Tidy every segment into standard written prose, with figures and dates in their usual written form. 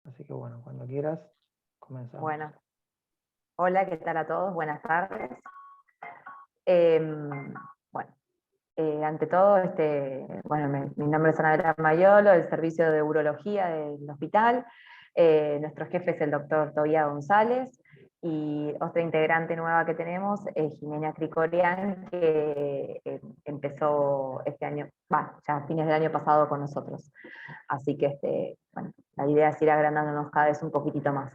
Así que bueno, cuando quieras, comenzamos. Bueno, hola, ¿qué tal a todos? Buenas tardes. Bueno, ante todo, bueno, mi nombre es Anabela Mayolo, del Servicio de Urología del hospital. Nuestro jefe es el doctor Tobía González, y otra integrante nueva que tenemos es Jimena Cricorian, que empezó este año, ya a fines del año pasado con nosotros. Así que bueno, la idea es ir agrandándonos cada vez un poquitito más.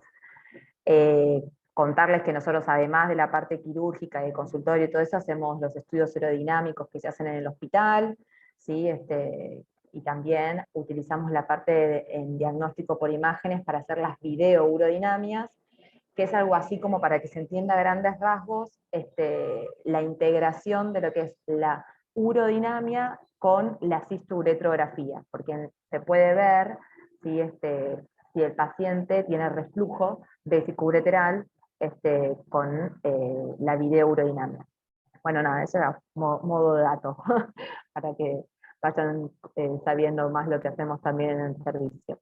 Contarles que nosotros, además de la parte quirúrgica y de consultorio y todo eso, hacemos los estudios aerodinámicos que se hacen en el hospital, ¿sí? Y también utilizamos la parte en diagnóstico por imágenes para hacer las video-urodinamias, que es algo así como, para que se entienda a grandes rasgos, la integración de lo que es la urodinamia con la cisto-uretrografía, porque se puede ver si el paciente tiene reflujo vesicoureteral con la videourodinamia. Bueno, nada, eso era modo de dato, para que vayan sabiendo más lo que hacemos también en el servicio.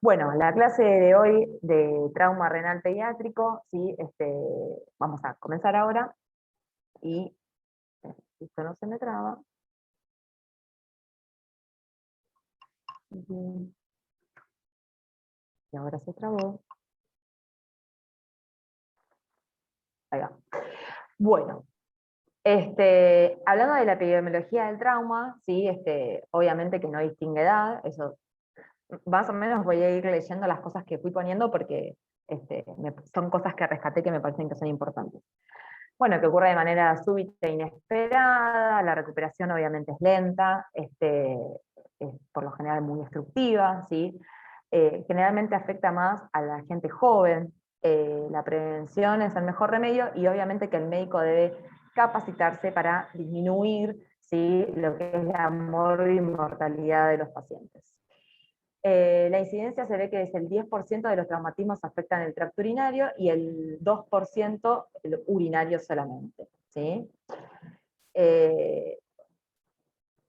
Bueno, la clase de hoy de trauma renal pediátrico, ¿sí? Vamos a comenzar ahora, y esto no se me traba. Y ahora se trabó. Ahí va. Bueno, hablando de la epidemiología del trauma, ¿sí? Obviamente que no distingue edad, eso más o menos voy a ir leyendo las cosas que fui poniendo, porque son cosas que rescaté que me parecen que son importantes. Bueno, que ocurre de manera súbita e inesperada, la recuperación obviamente es lenta, es por lo general muy destructiva, ¿sí? Generalmente afecta más a la gente joven. La prevención es el mejor remedio, y obviamente que el médico debe capacitarse para disminuir, ¿sí?, lo que es la mortalidad de los pacientes. La incidencia se ve que es el 10% de los traumatismos afectan el tracto urinario, y el 2% el urinario solamente, ¿sí?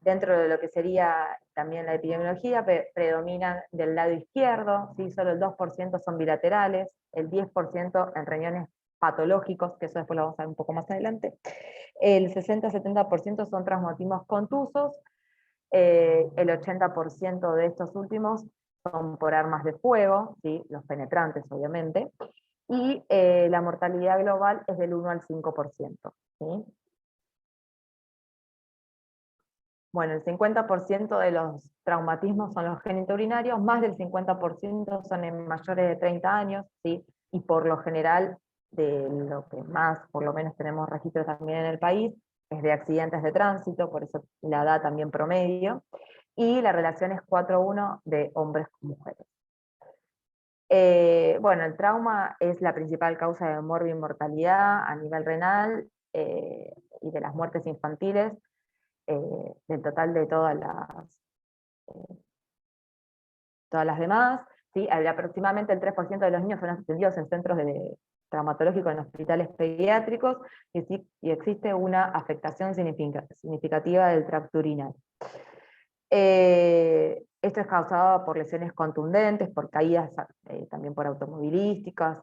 Dentro de lo que sería también la epidemiología, predominan del lado izquierdo, ¿sí? Solo el 2% son bilaterales, el 10% en riñones patológicos, que eso después lo vamos a ver un poco más adelante. El 60-70% son traumatismos contusos. El 80% de estos últimos son por armas de fuego, ¿sí?, los penetrantes obviamente, y la mortalidad global es del 1 al 5%. ¿Sí? Bueno, el 50% de los traumatismos son los genitourinarios, más del 50% son en mayores de 30 años, ¿sí? Y por lo general, de lo que más, por lo menos tenemos registros también en el país, es de accidentes de tránsito, por eso la edad también promedio, y la relación es 4:1 de hombres con mujeres. Bueno, el trauma es la principal causa de mortalidad a nivel renal, y de las muertes infantiles, del total de todas las demás, ¿sí? Aproximadamente el 3% de los niños son atendidos en centros traumatológicos, en hospitales pediátricos, y existe una afectación significativa del tracto urinario. Esto es causado por lesiones contundentes, por caídas, también por automovilísticas,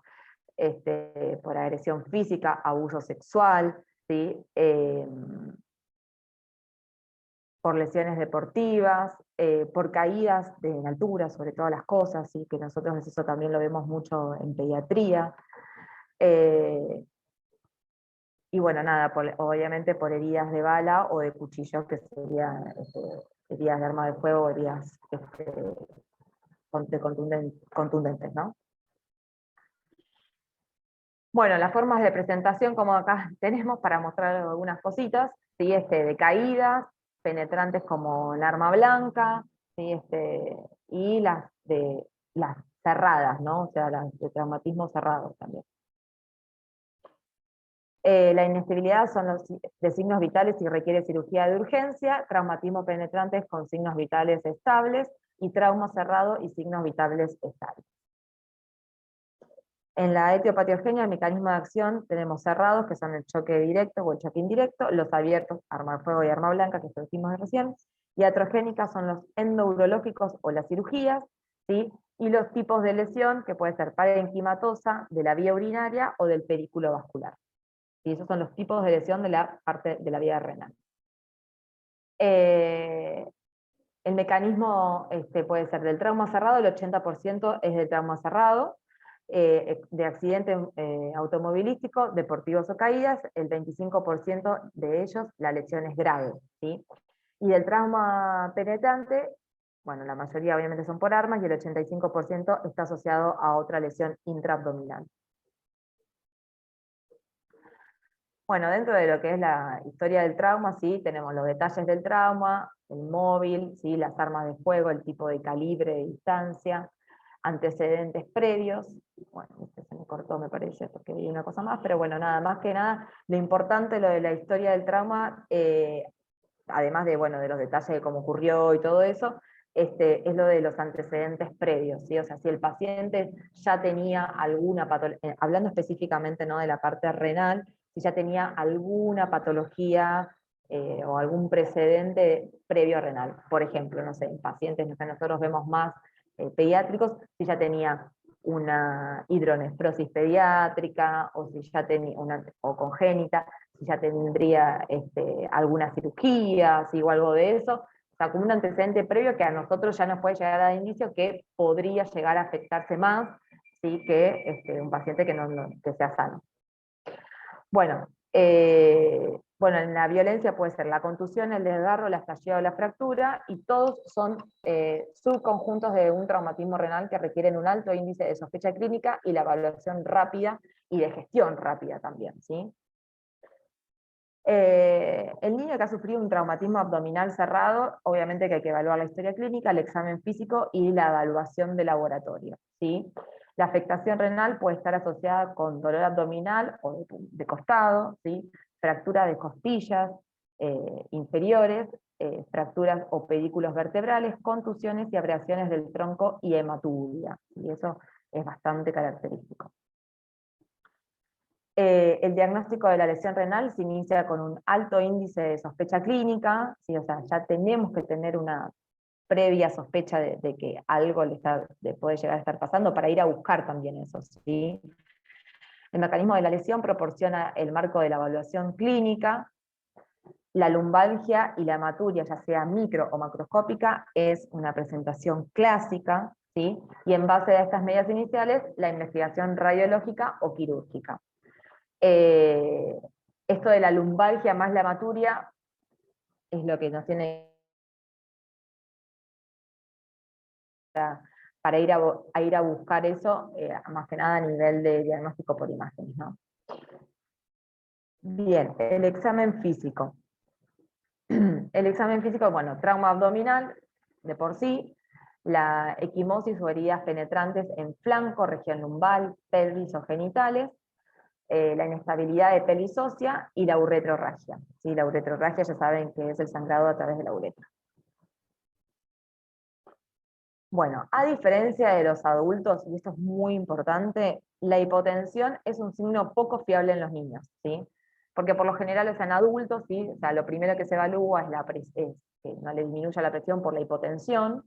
por agresión física, abuso sexual, ¿sí? Por lesiones deportivas, por caídas en altura, sobre todas las cosas, ¿sí?, que nosotros eso también lo vemos mucho en pediatría. Y bueno, nada, obviamente por heridas de bala o de cuchillo, que serían heridas de arma de fuego, heridas contundentes, ¿no? Bueno, las formas de presentación, como acá tenemos para mostrar algunas cositas, ¿sí? De caídas, penetrantes como el arma blanca, ¿sí? Y las cerradas, ¿no? O sea, las de traumatismo cerrado también. La inestabilidad son los de signos vitales y requiere cirugía de urgencia, traumatismo penetrantes con signos vitales estables, y trauma cerrado y signos vitales estables. En la etiopatiogenia, el mecanismo de acción tenemos cerrados, que son el choque directo o el choque indirecto, los abiertos, arma de fuego y arma blanca, que esto dijimos recién, y atrogénicas son los endourológicos o las cirugías, ¿sí? y los tipos de lesión, que puede ser parenquimatosa, de la vía urinaria o del pedículo vascular. Y esos son los tipos de lesión de la parte de la vía renal. El mecanismo puede ser del trauma cerrado, el 80% es del trauma cerrado, de accidente automovilístico, deportivos o caídas, el 25% de ellos la lesión es grave, ¿sí? Y del trauma penetrante, bueno, la mayoría obviamente son por armas, y el 85% está asociado a otra lesión intraabdominal. Bueno, dentro de lo que es la historia del trauma, sí, tenemos los detalles del trauma, el móvil, ¿sí? Las armas de fuego, el tipo de calibre, de distancia, antecedentes previos. Bueno, este se me cortó, me parece, porque vi una cosa más, pero bueno, nada más que nada, lo importante, lo de la historia del trauma, además de, bueno, de los detalles de cómo ocurrió y todo eso, es lo de los antecedentes previos, ¿sí? O sea, si el paciente ya tenía alguna patología, hablando específicamente, ¿no?, de la parte renal, si ya tenía alguna patología o algún precedente previo renal. Por ejemplo, no sé, en pacientes que nosotros vemos más pediátricos, si ya tenía una hidronefrosis pediátrica, o si ya tenía o congénita, si ya tendría alguna cirugía, ¿sí?, o algo de eso. O sea, como un antecedente previo que a nosotros ya nos puede llegar a dar indicio que podría llegar a afectarse más, ¿sí?, que un paciente que sea sano. Bueno, en la violencia puede ser la contusión, el desgarro, el estallido o la fractura, y todos son subconjuntos de un traumatismo renal que requieren un alto índice de sospecha clínica y la evaluación rápida y de gestión rápida también, ¿sí? El niño que ha sufrido un traumatismo abdominal cerrado, obviamente que hay que evaluar la historia clínica, el examen físico y la evaluación de laboratorio, ¿sí? La afectación renal puede estar asociada con dolor abdominal o de costado, ¿sí?, fractura de costillas inferiores, fracturas o pedículos vertebrales, contusiones y abrasiones del tronco y hematuria, y eso es bastante característico. El diagnóstico de la lesión renal se inicia con un alto índice de sospecha clínica, ¿sí? O sea, ya tenemos que tener una previa sospecha de que algo le puede llegar a estar pasando para ir a buscar también eso, ¿sí? El mecanismo de la lesión proporciona el marco de la evaluación clínica. La lumbalgia y la hematuria, ya sea micro o macroscópica, es una presentación clásica, ¿sí? Y en base a estas medidas iniciales, la investigación radiológica o quirúrgica. Esto de la lumbalgia más la hematuria es lo que nos tiene para ir a buscar eso, más que nada a nivel de diagnóstico por imágenes, ¿no? Bien, el examen físico. El examen físico, bueno, trauma abdominal de por sí, la equimosis o heridas penetrantes en flanco, región lumbal, pelvis o genitales, la inestabilidad de pelvis ósea y la uretrorragia. ¿Sí? La uretrorragia ya saben que es el sangrado a través de la uretra. Bueno, a diferencia de los adultos, y esto es muy importante, la hipotensión es un signo poco fiable en los niños, ¿sí? Porque por lo general, o sea, en adultos, ¿sí? O sea, lo primero que se evalúa es que no le disminuya la presión por la hipotensión.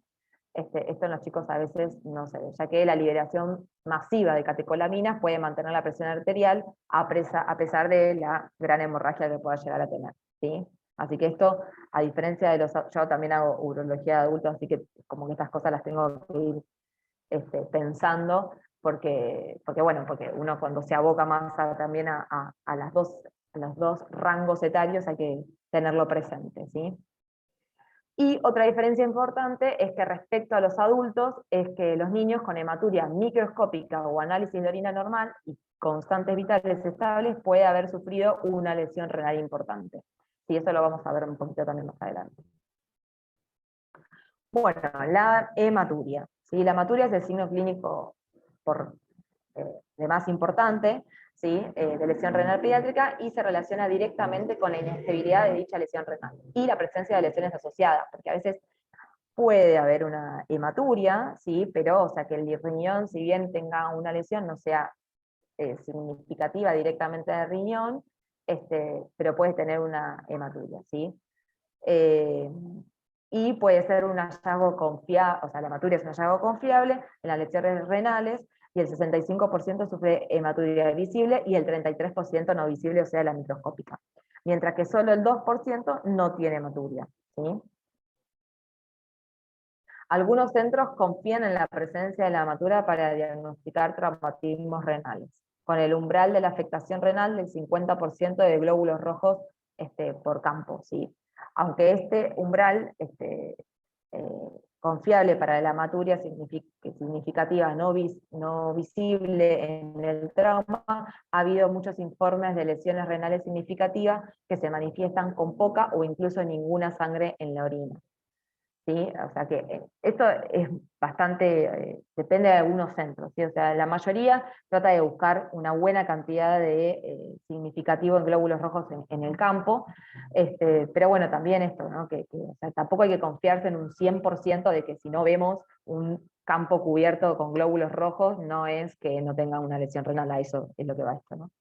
Esto en los chicos a veces no se ve, ya que la liberación masiva de catecolaminas puede mantener la presión arterial a pesar de la gran hemorragia que pueda llegar a tener, ¿sí? Así que esto, a diferencia de yo también hago urología de adultos, así que como que estas cosas las tengo que ir pensando, porque uno cuando se aboca más también a los dos rangos etarios hay que tenerlo presente, ¿sí? Y otra diferencia importante es que respecto a los adultos, es que los niños con hematuria microscópica o análisis de orina normal y constantes vitales estables puede haber sufrido una lesión renal importante. Y eso lo vamos a ver un poquito también más adelante. Bueno, la hematuria. ¿Sí? La hematuria es el signo clínico de más importante, ¿sí? De lesión renal pediátrica, y se relaciona directamente con la inestabilidad de dicha lesión renal y la presencia de lesiones asociadas, porque a veces puede haber una hematuria, ¿sí? Pero, o sea, que el riñón, si bien tenga una lesión, no sea significativa directamente del riñón, pero puede tener una hematuria, ¿sí? y puede ser un hallazgo confiable, o sea, la hematuria es un hallazgo confiable en las lesiones renales, y el 65% sufre hematuria visible y el 33% no visible, o sea, la microscópica. Mientras que solo el 2% no tiene hematuria, ¿sí? Algunos centros confían en la presencia de la hematura para diagnosticar traumatismos renales, con el umbral de la afectación renal del 50% de glóbulos rojos por campo, ¿sí? Aunque este umbral confiable para la hematuria significativa no visible en el trauma, ha habido muchos informes de lesiones renales significativas que se manifiestan con poca o incluso ninguna sangre en la orina. ¿Sí? O sea que esto es bastante, depende de algunos centros, ¿sí? O sea, la mayoría trata de buscar una buena cantidad de significativo en glóbulos rojos en el campo, pero bueno, también esto, ¿no? O sea, tampoco hay que confiarse en un 100% de que si no vemos un campo cubierto con glóbulos rojos, no es que no tenga una lesión renal, a eso es lo que va esto, ¿no?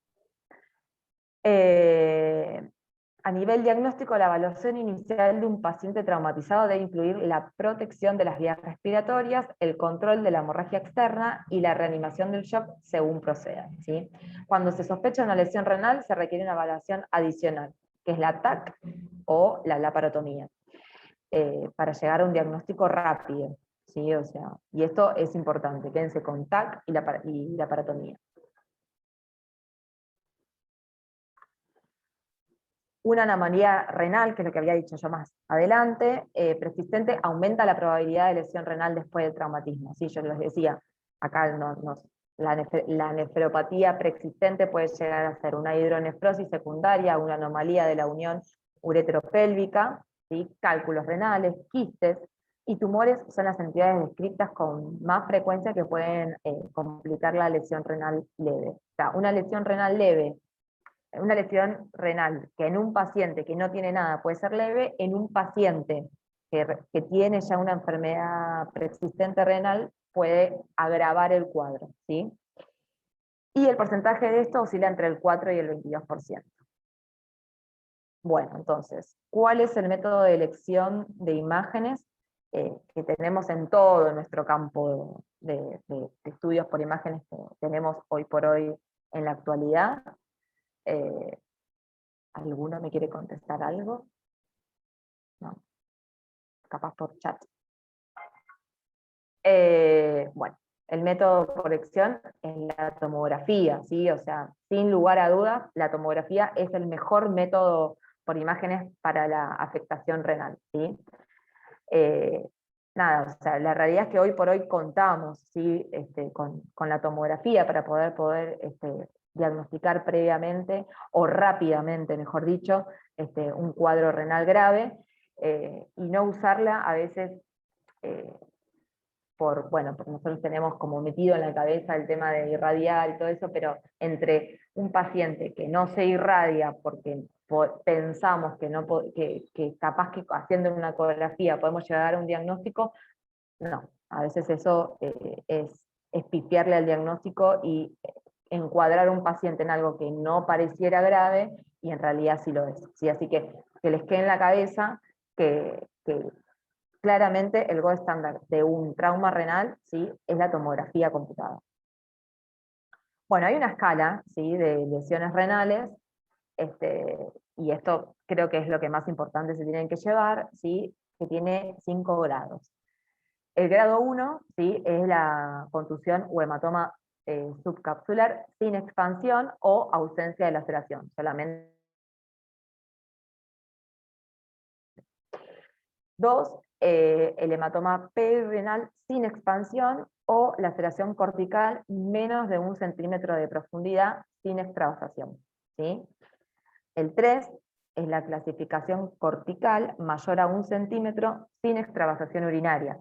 A nivel diagnóstico, la evaluación inicial de un paciente traumatizado debe incluir la protección de las vías respiratorias, el control de la hemorragia externa y la reanimación del shock según proceda, ¿sí? Cuando se sospecha una lesión renal, se requiere una evaluación adicional, que es la TAC o la laparotomía, para llegar a un diagnóstico rápido, ¿sí? O sea, y esto es importante, quédense con TAC y laparotomía. Una anomalía renal, que es lo que había dicho yo más adelante, persistente, aumenta la probabilidad de lesión renal después del traumatismo. ¿Sí? Yo les decía, acá la nefropatía preexistente puede llegar a ser una hidronefrosis secundaria, una anomalía de la unión uretero-pélvica, ¿sí? Cálculos renales, quistes, y tumores son las entidades descritas con más frecuencia que pueden complicar la lesión renal leve. O sea, una lesión renal leve, una lesión renal, que en un paciente que no tiene nada puede ser leve, en un paciente que tiene ya una enfermedad preexistente renal puede agravar el cuadro, ¿sí? Y el porcentaje de esto oscila entre el 4 y el 22%. Bueno, entonces, ¿cuál es el método de elección de imágenes que tenemos en todo nuestro campo de estudios por imágenes que tenemos hoy por hoy en la actualidad? ¿Alguno me quiere contestar algo? No, capaz por chat. Bueno, el método por elección es la tomografía, ¿sí? O sea, sin lugar a dudas, la tomografía es el mejor método por imágenes para la afectación renal, ¿sí? Nada, o sea, la realidad es que hoy por hoy contamos, ¿sí? Con la tomografía para poder diagnosticar previamente, o rápidamente, mejor dicho, un cuadro renal grave, y no usarla a veces porque nosotros tenemos como metido en la cabeza el tema de irradiar y todo eso, pero entre un paciente que no se irradia porque pensamos que capaz que haciendo una ecografía podemos llegar a un diagnóstico, no, a veces eso es pifiarle al diagnóstico y encuadrar a un paciente en algo que no pareciera grave y en realidad sí lo es, ¿sí? Así que les quede en la cabeza que claramente el gold standard de un trauma renal, ¿sí? Es la tomografía computada. Bueno, hay una escala, ¿sí? De lesiones renales, y esto creo que es lo que más importante se tienen que llevar, ¿sí? Que tiene 5 grados. El grado 1, ¿sí? Es la contusión o hematoma subcapsular sin expansión o ausencia de laceración, solamente. 2, el hematoma perirenal sin expansión o laceración cortical menos de 1 centímetro de profundidad sin extravasación, ¿sí? El 3 es la clasificación cortical mayor a 1 centímetro sin extravasación urinaria.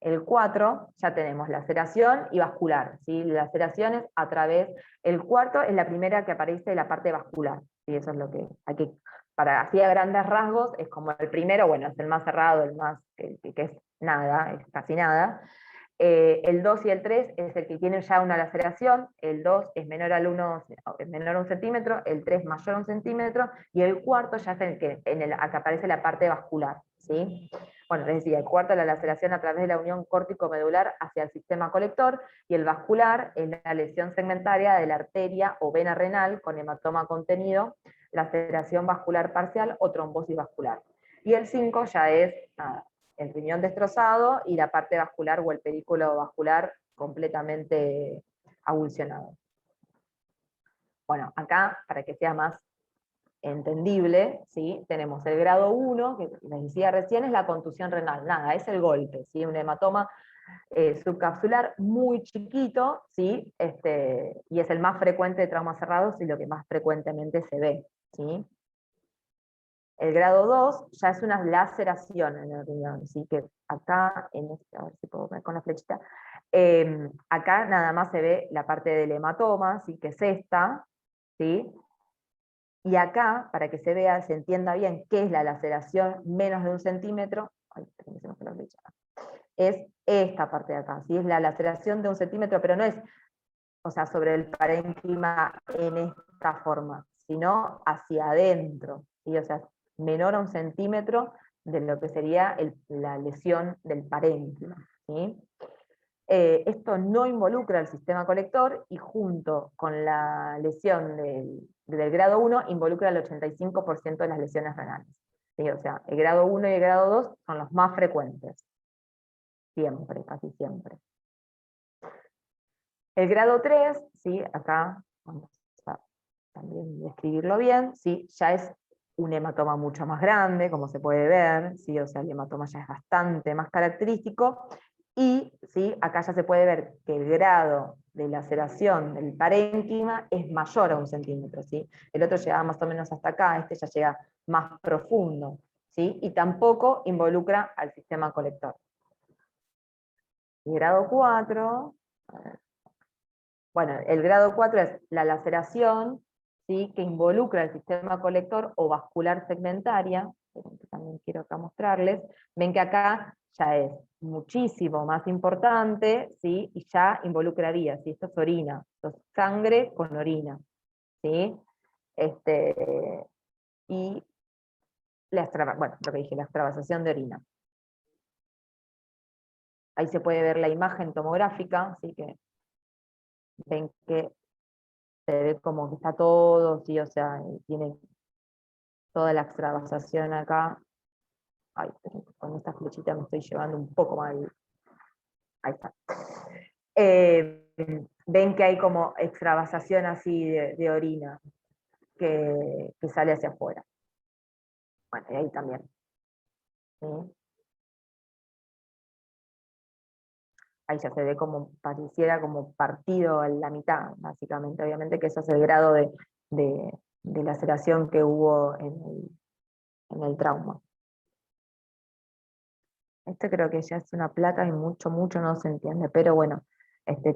El 4 ya tenemos laceración y vascular, ¿sí? Laceraciones a través, el cuarto es la primera que aparece la parte vascular, ¿sí? Eso es lo que hay que, para así a grandes rasgos, es como el primero, bueno, es el más cerrado, el más, que es nada, es casi nada. El 2 y el 3 es el que tiene ya una laceración, el 2 es menor al 1, menor a 1 centímetro, el 3 mayor a 1 centímetro, y el cuarto ya es el que, que aparece la parte vascular, ¿sí? Bueno, les decía, el cuarto es la laceración a través de la unión córtico-medular hacia el sistema colector, y el vascular es la lesión segmentaria de la arteria o vena renal con hematoma contenido, laceración vascular parcial o trombosis vascular. Y el 5 ya es el riñón destrozado y la parte vascular o el pedículo vascular completamente avulsionado. Bueno, acá, para que sea más entendible, ¿sí? Tenemos el grado 1, que les decía recién, es la contusión renal, nada, es el golpe, ¿sí? Un hematoma subcapsular muy chiquito, ¿sí? Y es el más frecuente de traumas cerrados y lo que más frecuentemente se ve, ¿sí? El grado 2 ya es una laceración en el riñón, ¿sí? Que acá, a ver si puedo ver con la flechita, acá nada más se ve la parte del hematoma, ¿sí? Que es esta, ¿sí? Y acá, para que se vea, se entienda bien qué es la laceración menos de 1 centímetro, es esta parte de acá, ¿sí? Es la laceración de 1 centímetro, pero no es, o sea, sobre el parénquima en esta forma, sino hacia adentro, ¿sí? O sea, menor a 1 centímetro de lo que sería la lesión del parénquima, ¿sí? Esto no involucra al sistema colector y junto con la lesión del grado 1 involucra el 85% de las lesiones renales. ¿Sí? O sea, el grado 1 y el grado 2 son los más frecuentes. Siempre, casi siempre. El grado 3, ¿sí? Acá vamos a también describirlo bien, ¿sí? Ya es un hematoma mucho más grande, como se puede ver, ¿sí? O sea, el hematoma ya es bastante más característico, y ¿sí? Acá ya se puede ver que el grado de laceración del parénquima es mayor a 1 centímetro, ¿sí? El otro llegaba más o menos hasta acá, este ya llega más profundo, ¿sí? Y tampoco involucra al sistema colector. El grado 4, bueno, el grado 4 es la laceración, ¿sí? Que involucra el sistema colector o vascular segmentaria, que también quiero acá mostrarles. Ven que acá ya es muchísimo más importante, ¿sí? Y ya involucraría, ¿sí? Esto es orina, esto es sangre con orina, ¿sí? Y bueno, lo que dije, la extravasación de orina. Ahí se puede ver la imagen tomográfica, ¿sí? Que ven que se ve como que está todo, ¿sí? O sea, tiene toda la extravasación acá. Ay, con esta flechita me estoy llevando un poco mal. Ahí está. Ven que hay como extravasación así de orina que sale hacia afuera. Bueno, y ahí también. ¿Sí? Ahí ya se ve como pareciera como partido a la mitad, básicamente. Obviamente que eso es el grado de laceración que hubo en el trauma. Este creo que ya es una placa y mucho no se entiende, pero bueno,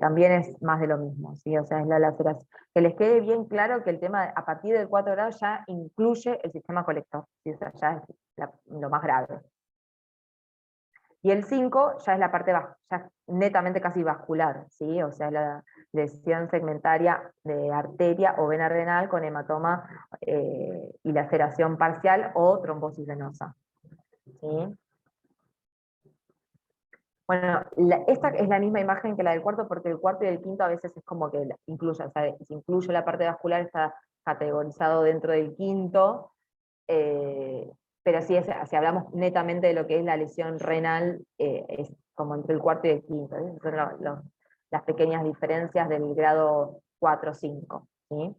también es más de lo mismo, ¿sí? O sea, es la laceración. Que les quede bien claro que el tema, a partir del 4 grado, ya incluye el sistema colector, ¿sí? O sea, ya es lo más grave. Y el 5 ya es la parte ya netamente casi vascular, ¿sí? O sea, la lesión segmentaria de arteria o vena renal con hematoma y laceración parcial o trombosis venosa, ¿sí? Bueno, esta es la misma imagen que la del cuarto, porque el cuarto y el quinto a veces es como que incluye, o sea, si incluye la parte vascular está categorizado dentro del quinto, pero si hablamos netamente de lo que es la lesión renal, es como entre el cuarto y el quinto. Esas son las pequeñas diferencias del grado 4-5. ¿Sí?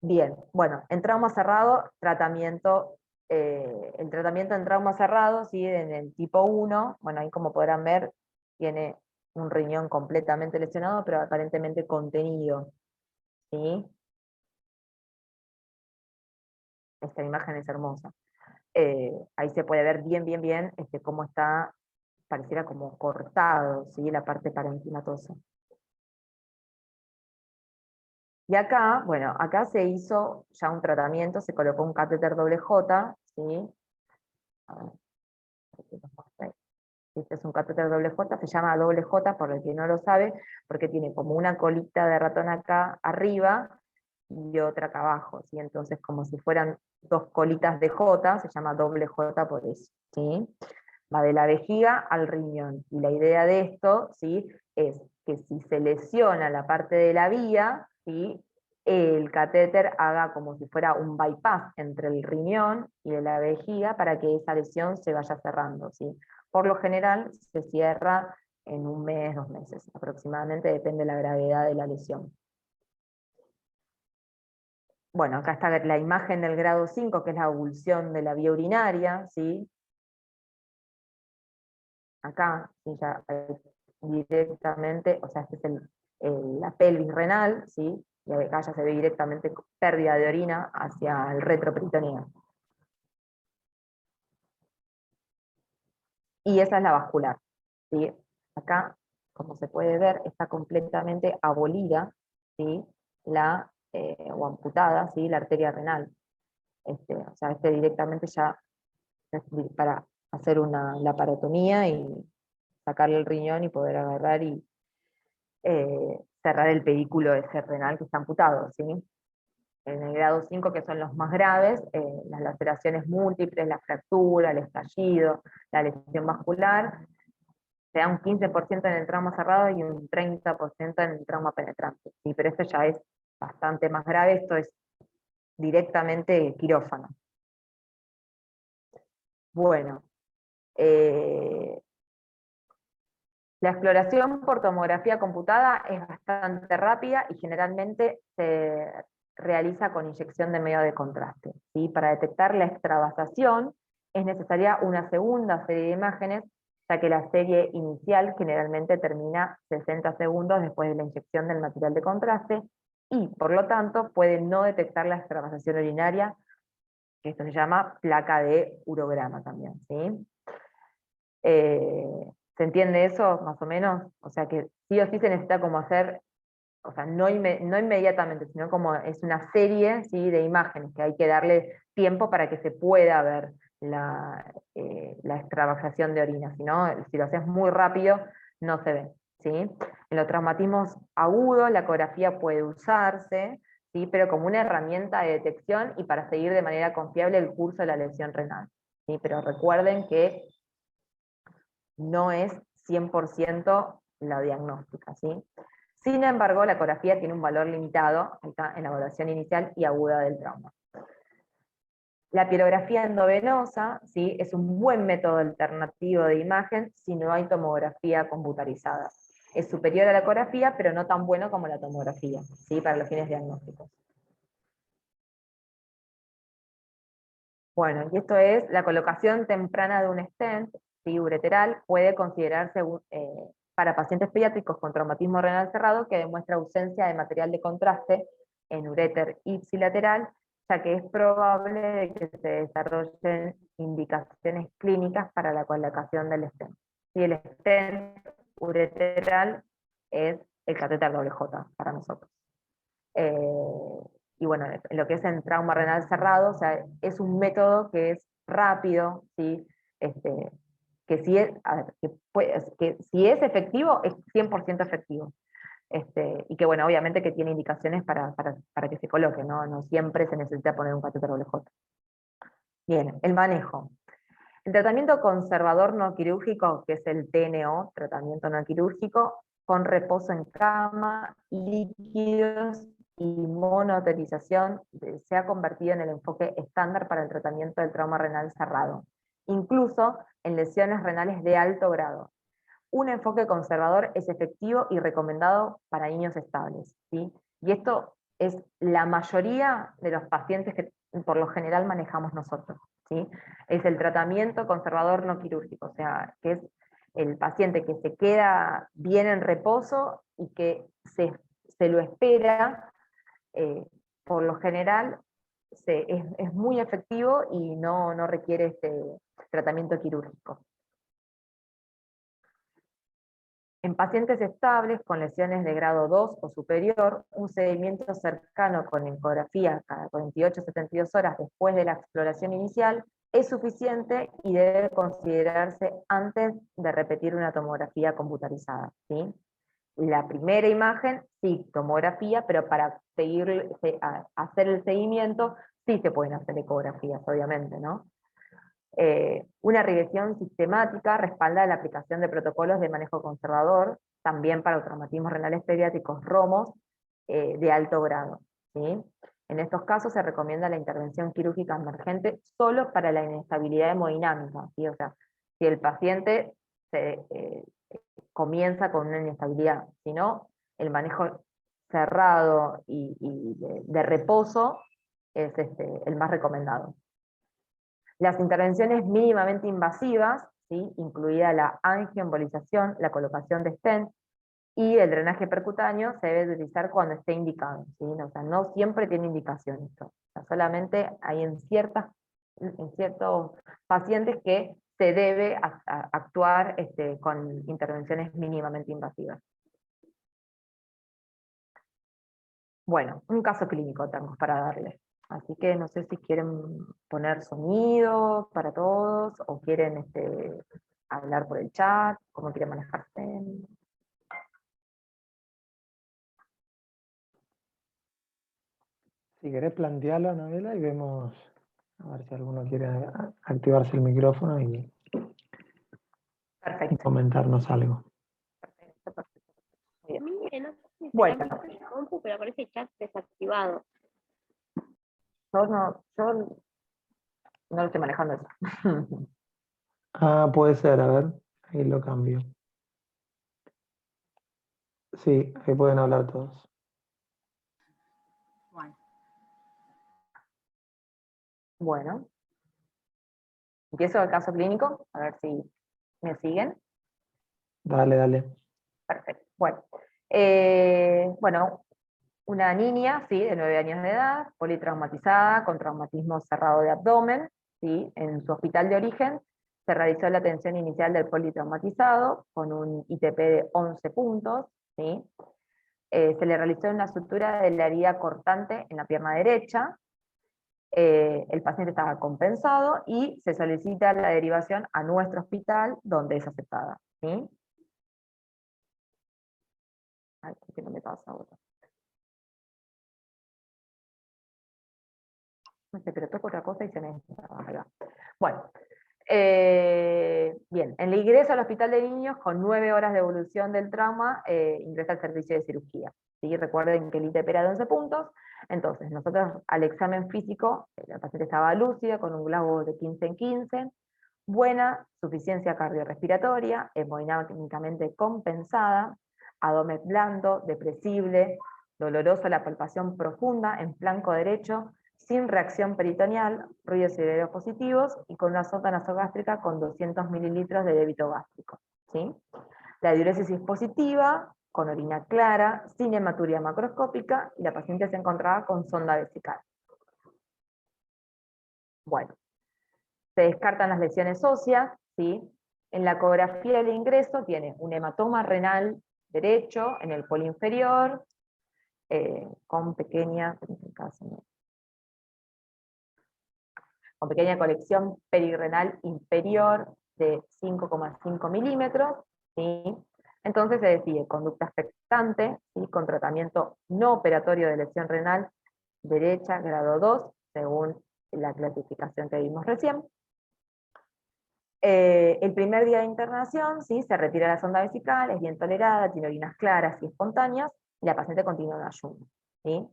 Bien, bueno, en trauma cerrado, el tratamiento en trauma cerrado, ¿sí? En el tipo 1, bueno, ahí como podrán ver, tiene un riñón completamente lesionado, pero aparentemente contenido, ¿sí? Esta imagen es hermosa. Ahí se puede ver bien cómo está, pareciera como cortado, ¿sí? La parte parenquimatosa. Y acá, bueno, acá se hizo ya un tratamiento, se colocó un catéter doble J, ¿sí? A ver, aquí lo mostré. Este es un catéter doble J, se llama doble J por el que no lo sabe, porque tiene como una colita de ratón acá arriba, y otra acá abajo, ¿sí? Entonces como si fueran dos colitas de J, se llama doble J por eso, ¿sí? Va de la vejiga al riñón, y la idea de esto, ¿sí?, es que si se lesiona la parte de la vía, ¿sí?, el catéter haga como si fuera un bypass entre el riñón y la vejiga para que esa lesión se vaya cerrando, ¿sí? Por lo general se cierra en 1 mes, 2 meses aproximadamente, depende de la gravedad de la lesión. Bueno, acá está la imagen del grado 5, que es la avulsión de la vía urinaria, ¿sí? Acá, ¿sí?, ya directamente, o sea, este es la pelvis renal, ¿sí? Y acá ya se ve directamente pérdida de orina hacia el retroperitoneo. Y esa es la vascular, ¿sí? Acá, como se puede ver, está completamente abolida, ¿sí?, o amputada, ¿sí?, la arteria renal. O sea, directamente ya para hacer una laparotomía y sacarle el riñón y poder agarrar y cerrar el pedículo ese renal que está amputado, ¿sí? En el grado 5, que son los más graves, las laceraciones múltiples, la fractura, el estallido, la lesión vascular, se da un 15% en el trauma cerrado y un 30% en el trauma penetrante, ¿sí? Pero esto ya es bastante más grave, esto es directamente quirófano. Bueno, la exploración por tomografía computada es bastante rápida y generalmente se realiza con inyección de medio de contraste, ¿sí? Para detectar la extravasación es necesaria una segunda serie de imágenes, ya que la serie inicial generalmente termina 60 segundos después de la inyección del material de contraste, y por lo tanto puede no detectar la extravasación urinaria, que esto se llama placa de urograma también, ¿sí? ¿Se entiende eso, más o menos? O sea que sí o sí se necesita como hacer, o sea, no inmediatamente, sino como es una serie, ¿sí?, de imágenes, que hay que darle tiempo para que se pueda ver la extravasación de orina, si lo haces muy rápido, no se ve, ¿sí? En los traumatismos agudos, la ecografía puede usarse, ¿sí?, pero como una herramienta de detección y para seguir de manera confiable el curso de la lesión renal, ¿sí? Pero recuerden que no es 100% la diagnóstica, ¿sí? Sin embargo, la ecografía tiene un valor limitado en la evaluación inicial y aguda del trauma. La pielografía endovenosa, ¿sí?, es un buen método alternativo de imagen si no hay tomografía computarizada. Es superior a la ecografía, pero no tan bueno como la tomografía, ¿sí?, para los fines diagnósticos. Bueno, y esto es la colocación temprana de un stent, ¿sí?, ureteral, puede considerarse para pacientes pediátricos con traumatismo renal cerrado que demuestra ausencia de material de contraste en uréter ipsilateral, ya que es probable de que se desarrollen indicaciones clínicas para la colocación del stent. Y el stent ureteral es el catéter doble J para nosotros. Y bueno, lo que es en trauma renal cerrado, o sea, es un método que es rápido, ¿sí? Que si es, a ver, que si es efectivo, es 100% efectivo. Y que bueno, obviamente que tiene indicaciones para que se coloque, ¿no? No siempre se necesita poner un catéter doble J. Bien, el manejo. El tratamiento conservador no quirúrgico, que es el TNO, tratamiento no quirúrgico, con reposo en cama, líquidos y monoautorización, se ha convertido en el enfoque estándar para el tratamiento del trauma renal cerrado, incluso en lesiones renales de alto grado. Un enfoque conservador es efectivo y recomendado para niños estables, ¿sí? Y esto es la mayoría de los pacientes que por lo general manejamos nosotros, ¿sí? Es el tratamiento conservador no quirúrgico, o sea, que es el paciente que se queda bien en reposo y que se lo espera, por lo general es muy efectivo y no requiere este tratamiento quirúrgico. En pacientes estables con lesiones de grado 2 o superior, un seguimiento cercano con ecografía cada 48-72 horas después de la exploración inicial es suficiente y debe considerarse antes de repetir una tomografía computarizada, ¿sí? la primera imagen, sí, tomografía, pero para hacer el seguimiento, sí se pueden hacer ecografías, obviamente, ¿no? Una revisión sistemática respalda la aplicación de protocolos de manejo conservador, también para los traumatismos renales pediátricos ROMOS de alto grado, ¿sí? En estos casos se recomienda la intervención quirúrgica emergente solo para la inestabilidad hemodinámica, ¿sí? O sea, si el paciente comienza con una inestabilidad, si no, el manejo cerrado y de reposo es el más recomendado. Las intervenciones mínimamente invasivas, ¿sí? Incluida la angioembolización, la colocación de stent y el drenaje percutáneo, se debe utilizar cuando esté indicado, ¿sí? O sea, no siempre tiene indicación esto. O sea, solamente hay en ciertos pacientes que se debe actuar con intervenciones mínimamente invasivas. Bueno, un caso clínico tengo para darles. Así que no sé si quieren poner sonido para todos o quieren hablar por el chat, cómo quieren manejarse. Si querés plantearlo, Anabela, y vemos a ver si alguno quiere activarse el micrófono y Perfecto. comentarnos algo. Perfecto. Muy bien. Mire, no sé si Bueno. será mi compu, pero aparece chat desactivado. Yo no lo estoy manejando eso. Ah, puede ser, a ver, ahí lo cambio. Sí, ahí pueden hablar todos. Bueno. Empiezo el caso clínico, a ver si me siguen. Dale, dale. Perfecto. Bueno, una niña, ¿sí? De 9 años de edad, politraumatizada, con traumatismo cerrado de abdomen, ¿sí? En su hospital de origen se realizó la atención inicial del politraumatizado con un ITP de 11 puntos, ¿sí? Se le realizó una sutura de la herida cortante en la pierna derecha, el paciente estaba compensado y se solicita la derivación a nuestro hospital donde es aceptada, ¿sí? Ay, ¿por qué no me pasa ahora? No sé, pero toco otra cosa y se me... Bueno, bien, en el ingreso al hospital de niños, con 9 horas de evolución del trauma, ingresa al servicio de cirugía. ¿Sí? Recuerden que el ITP era de 11 puntos, entonces nosotros al examen físico, la paciente estaba lúcida, con un globo de 15 en 15, buena suficiencia cardiorrespiratoria, hemodinámicamente compensada, abdomen blando, depresible, dolorosa la palpación profunda en flanco derecho, sin reacción peritoneal, ruidos positivos y con una sonda nasogástrica con 200 mililitros de débito gástrico, ¿sí? La diuresis es positiva, con orina clara, sin hematuria macroscópica, y la paciente se encontraba con sonda vesical. Bueno, se descartan las lesiones óseas, ¿sí? En la ecografía del ingreso tiene un hematoma renal derecho en el polo inferior, con pequeña colección perirrenal inferior de 5,5 milímetros, ¿sí? Entonces se decide conducta expectante, ¿sí? Con tratamiento no operatorio de lesión renal derecha, grado 2, según la clasificación que vimos recién. El primer día de internación, ¿sí? Se retira la sonda vesical, es bien tolerada, tiene orinas claras y espontáneas, y la paciente continúa en ayuno, ¿sí?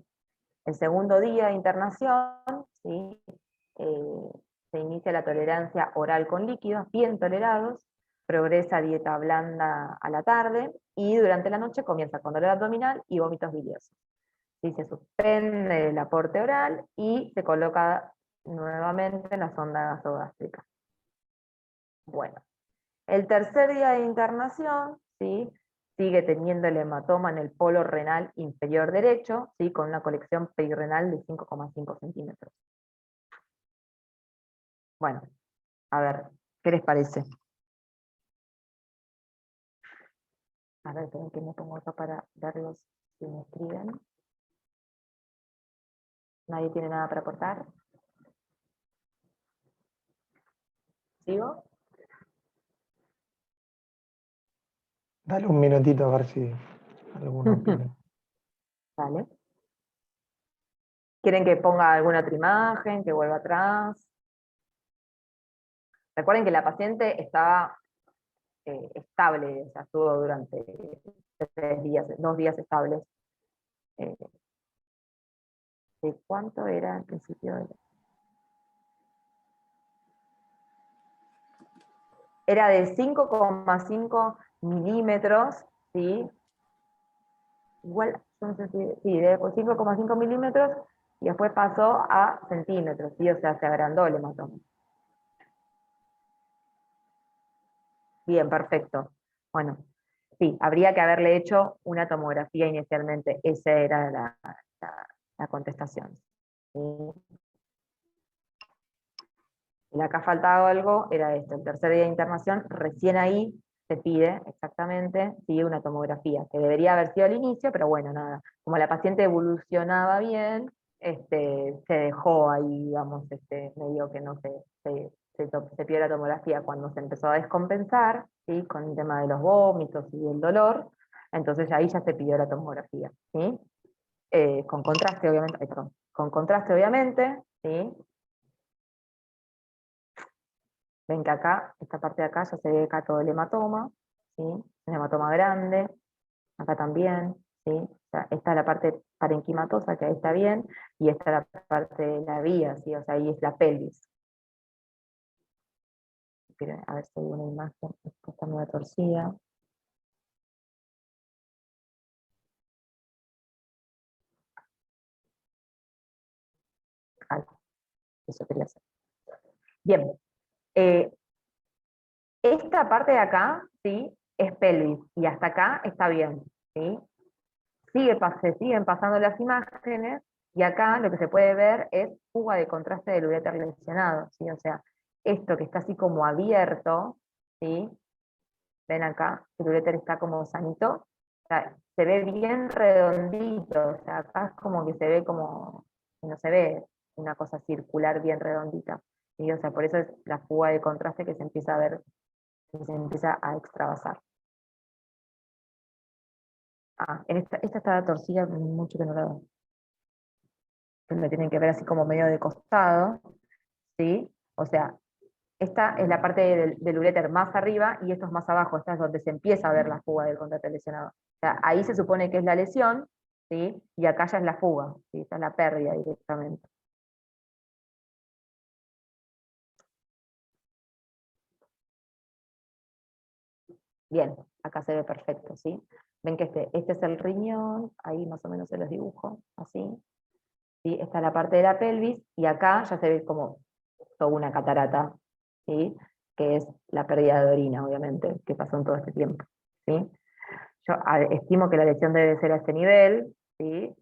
El segundo día de internación, ¿sí? Se inicia la tolerancia oral con líquidos, bien tolerados, progresa a dieta blanda a la tarde, y durante la noche comienza con dolor abdominal y vómitos biliosos. ¿Sí? Se suspende el aporte oral y se coloca nuevamente en la sonda gasogástrica. Bueno, el tercer día de internación, ¿sí? Sigue teniendo el hematoma en el polo renal inferior derecho, ¿sí? Con una colección perirrenal de 5,5 centímetros. Bueno, a ver, ¿qué les parece? A ver, esperen que me pongo acá para verlos si me escriben. ¿Nadie tiene nada para aportar? ¿Sigo? Dale un minutito a ver si alguna opinión. ¿Vale? ¿Quieren que ponga alguna otra imagen, que vuelva atrás? Recuerden que la paciente estaba estable, o sea, estuvo durante 3 días, 2 días estables. ¿De cuánto era al principio? Era de 5,5 milímetros, ¿sí? Igual, no sé si, sí, de 5,5 milímetros, y después pasó a centímetros, ¿sí? O sea, se agrandó el hematoma. Bien, perfecto. Bueno, sí, habría que haberle hecho una tomografía inicialmente, esa era la contestación. ¿Sí? Y acá faltaba algo, era esto, el tercer día de internación, recién ahí se pide exactamente, sí, una tomografía, que debería haber sido al inicio, pero bueno, nada, como la paciente evolucionaba bien, se dejó ahí, digamos, medio que no se pidió la tomografía cuando se empezó a descompensar, ¿sí? Con el tema de los vómitos y el dolor, entonces ahí ya se pidió la tomografía, ¿sí? Con contraste, obviamente, perdón, con contraste, obviamente, ¿sí? Ven que acá, esta parte de acá ya se ve acá todo el hematoma, ¿sí? Un hematoma grande, acá también, ¿sí? O sea, esta es la parte parenquimatosa, que ahí está bien, y esta es la parte de la vía, ¿sí? O sea, ahí es la pelvis. Esperen, a ver si hay una imagen, esta está medio torcida. Ay, eso quería hacer. Bien, esta parte de acá, ¿sí? Es pelvis, y hasta acá está bien, ¿sí? Se siguen pasando las imágenes, y acá lo que se puede ver es fuga de contraste del uréter lesionado, ¿sí? O sea, esto que está así como abierto, ¿sí? Ven acá, el uréter está como sanito, o sea, se ve bien redondito, o sea, acá es como que se ve como, no se ve una cosa circular bien redondita, ¿sí? O sea, por eso es la fuga de contraste que se empieza a ver, que se empieza a extravasar. Ah, esta está torcida, mucho que no la veo. Me tienen que ver así como medio de costado, ¿sí? O sea, esta es la parte del uréter más arriba y esto es más abajo, esta es donde se empieza a ver la fuga del contraste lesionado. O sea, ahí se supone que es la lesión, ¿sí? Y acá ya es la fuga, ¿sí? Esta es la pérdida directamente. Bien, acá se ve perfecto, ¿sí? Ven que este es el riñón, ahí más o menos se los dibujo, así. ¿Sí? Esta es la parte de la pelvis, y acá ya se ve como toda una catarata, ¿sí? Que es la pérdida de orina, obviamente, que pasó en todo este tiempo, ¿sí? Yo estimo que la lesión debe ser a este nivel, ¿sí?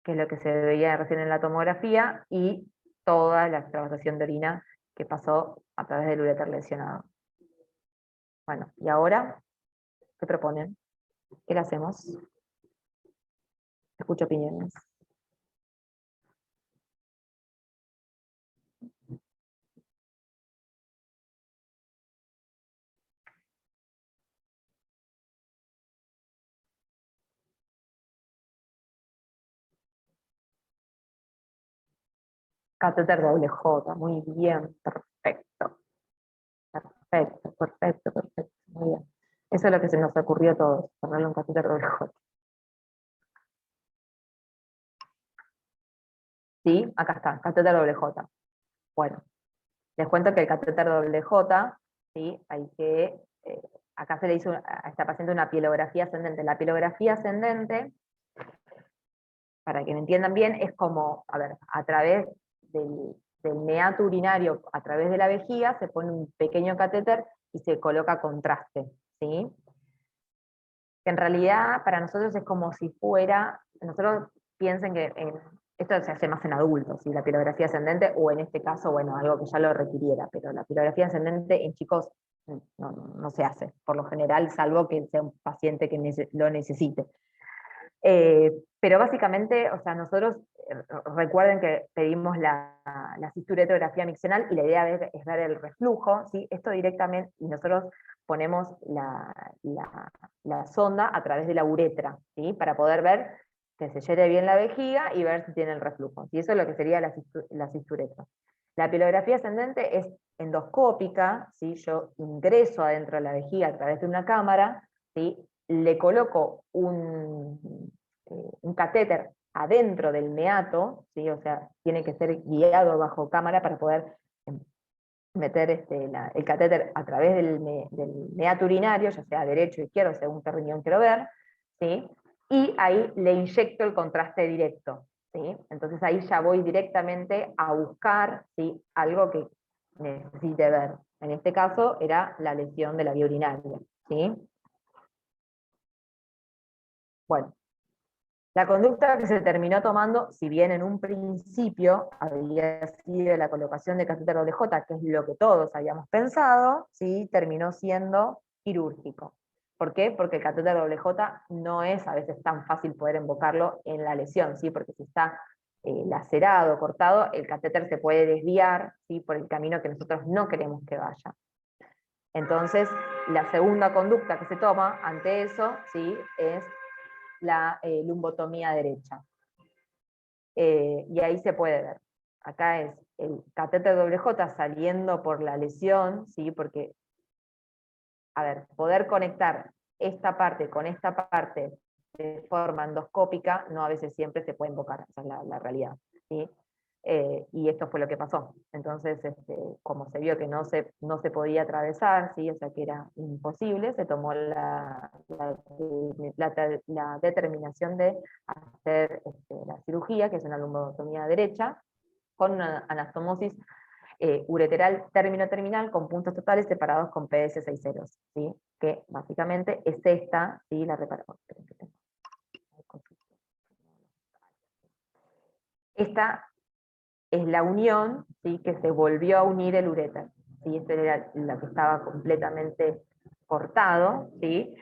Que es lo que se veía recién en la tomografía, y toda la extravasación de orina que pasó a través del uréter lesionado. Bueno, y ahora, ¿qué proponen? ¿Qué le hacemos? Escucho opiniones. Catéter doble J, muy bien, perfecto. Perfecto, perfecto, perfecto, muy bien. Eso es lo que se nos ocurrió a todos, ponerle un catéter doble J. ¿Sí? Acá está, catéter doble J. Bueno, les cuento que el catéter doble J, ¿sí? Acá se le hizo a esta paciente una pielografía ascendente. La pielografía ascendente, para que me entiendan bien, es como, a ver, a través del meato urinario, a través de la vejiga, se pone un pequeño catéter y se coloca contraste, ¿sí? Que en realidad para nosotros es como si fuera, nosotros piensen que esto se hace más en adultos, ¿sí? La pielografía ascendente, o en este caso, bueno, algo que ya lo requiriera, pero la pielografía ascendente en chicos no se hace, por lo general, salvo que sea un paciente que lo necesite. Pero básicamente, o sea, nosotros, recuerden que pedimos la cisturetografía miccional y la idea es ver el reflujo, ¿sí? Esto directamente, y nosotros ponemos la sonda a través de la uretra, ¿sí? Para poder ver que se llene bien la vejiga y ver si tiene el reflujo. Y eso es lo que sería la cisturetra. La pilografía ascendente es endoscópica, ¿sí? Yo ingreso adentro de la vejiga a través de una cámara, ¿sí? Le coloco un catéter adentro del meato, ¿sí? O sea, tiene que ser guiado bajo cámara para poder meter el catéter a través del meato urinario, ya sea derecho o izquierdo, según qué riñón quiero ver, ¿sí? Y ahí le inyecto el contraste directo, ¿sí? Entonces ahí ya voy directamente a buscar, ¿sí? Algo que necesite ver. En este caso era la lesión de la vía urinaria, ¿sí? Bueno, la conducta que se terminó tomando, si bien en un principio había sido la colocación de catéter doble J, que es lo que todos habíamos pensado, ¿sí? Terminó siendo quirúrgico. ¿Por qué? Porque el catéter doble J no es a veces tan fácil poder invocarlo en la lesión, ¿sí? Porque si está lacerado, cortado, el catéter se puede desviar, ¿sí? Por el camino que nosotros no queremos que vaya. Entonces, la segunda conducta que se toma ante eso, ¿sí? Es la lumbotomía derecha. Y ahí se puede ver. Acá es el catéter doble J saliendo por la lesión, ¿sí? Porque, a ver, poder conectar esta parte con esta parte de forma endoscópica, no a veces siempre se puede invocar, esa es la realidad, ¿sí? Y esto fue lo que pasó. Entonces, como se vio que no se podía atravesar, ¿sí? O sea que era imposible, se tomó la determinación de hacer la cirugía, que es una lumbotomía derecha, con una anastomosis ureteral término-terminal con puntos totales separados con PS 6 ceros, ¿sí? Que básicamente es esta, ¿sí? La reparación. Esta es la unión, ¿sí? Que se volvió a unir el uréter, ¿sí? Este era la que estaba completamente cortado, ¿sí?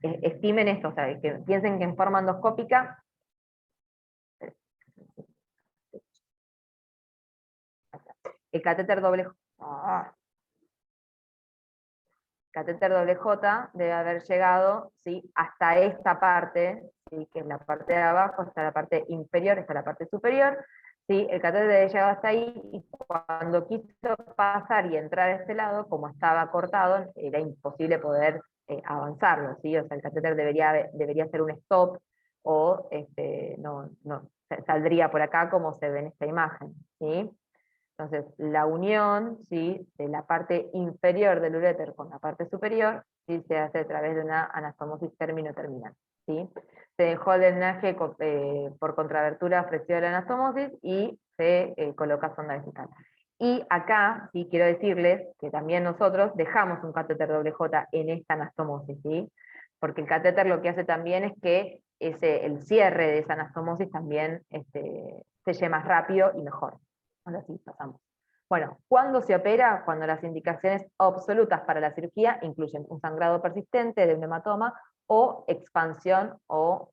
Estimen esto, o sea, que piensen que en forma endoscópica, el catéter doble, catéter doble J debe haber llegado, ¿sí? Hasta esta parte, ¿sí? Que es la parte de abajo, está la parte inferior, está la parte superior, ¿sí? El catéter debe haber llegado hasta ahí, y cuando quiso pasar y entrar a este lado, como estaba cortado, era imposible poder avanzarlo, ¿sí? O sea, el catéter debería ser un stop, o no, saldría por acá como se ve en esta imagen, ¿sí? Entonces, la unión, ¿sí? De la parte inferior del uréter con la parte superior, ¿sí? Se hace a través de una anastomosis término-terminal, ¿sí? Se dejó el drenaje por contrabertura ofrecido de la anastomosis y se coloca sonda vesical. Y acá, sí, quiero decirles que también nosotros dejamos un catéter doble J en esta anastomosis, ¿sí? Porque el catéter lo que hace también es que el cierre de esa anastomosis también selle más rápido y mejor. Ahora sí, pasamos. Bueno, ¿cuándo se opera? Cuando las indicaciones absolutas para la cirugía incluyen un sangrado persistente de un hematoma o expansión o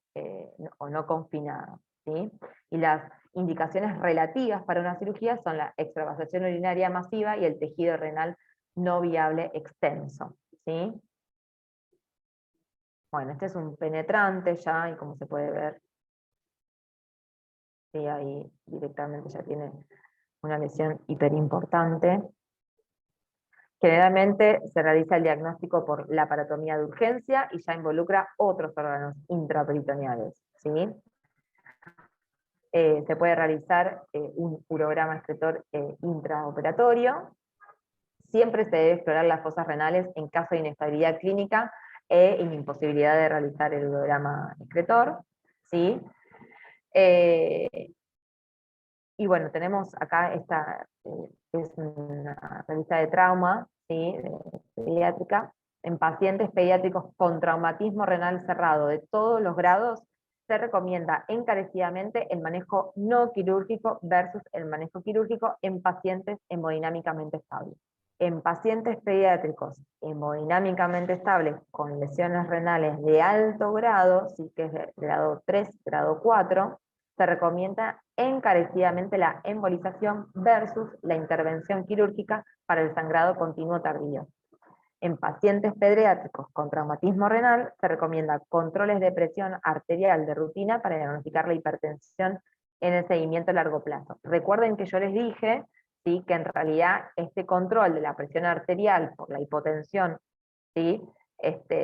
no confinada, ¿sí? Y las indicaciones relativas para una cirugía son la extravasación urinaria masiva y el tejido renal no viable extenso, ¿sí? Bueno, este es un penetrante ya, y como se puede ver, ¿sí? Ahí directamente ya tiene una lesión hiperimportante. Generalmente se realiza el diagnóstico por la laparotomía de urgencia y ya involucra otros órganos intraperitoneales, ¿sí? Se puede realizar un urograma excretor intraoperatorio. Siempre se debe explorar las fosas renales en caso de inestabilidad clínica e imposibilidad de realizar el urograma excretor, ¿sí? Y bueno, tenemos acá esta, que es una revista de trauma, ¿sí? Pediátrica, en pacientes pediátricos con traumatismo renal cerrado de todos los grados, se recomienda encarecidamente el manejo no quirúrgico versus el manejo quirúrgico en pacientes hemodinámicamente estables, En pacientes pediátricos hemodinámicamente estables con lesiones renales de alto grado, sí que es de grado 3, grado 4, se recomienda encarecidamente la embolización versus la intervención quirúrgica para el sangrado continuo tardío. En pacientes pediátricos con traumatismo renal se recomienda controles de presión arterial de rutina para diagnosticar la hipertensión en el seguimiento a largo plazo. Recuerden que yo les dije, ¿sí?, que en realidad este control de la presión arterial por la hipotensión, ¿sí?, esto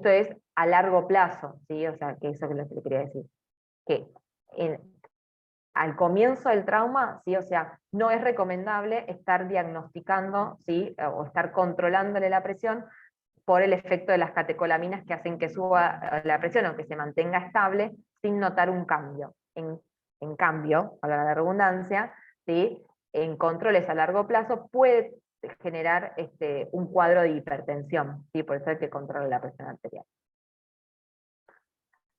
es a largo plazo, ¿sí? O sea, que eso es lo que le quería decir. Que al comienzo del trauma, ¿sí? O sea, no es recomendable estar diagnosticando, ¿sí?, o estar controlándole la presión por el efecto de las catecolaminas que hacen que suba la presión o que se mantenga estable sin notar un cambio. En cambio, para la redundancia, ¿sí?, en controles a largo plazo puede generar un cuadro de hipertensión, ¿sí? Por eso hay que controlar la presión arterial.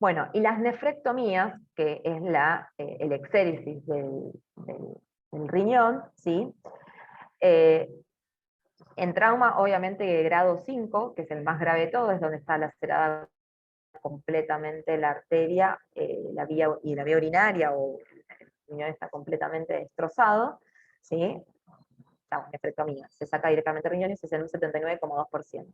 Bueno, y las nefrectomías, que es el exéresis del riñón, ¿sí? En trauma, obviamente, de grado 5, que es el más grave de todo, es donde está lacerada completamente la arteria la vía urinaria, o el riñón está completamente destrozado, ¿sí? Nefrectomía, se saca directamente el riñón y se hace en un 79,2%.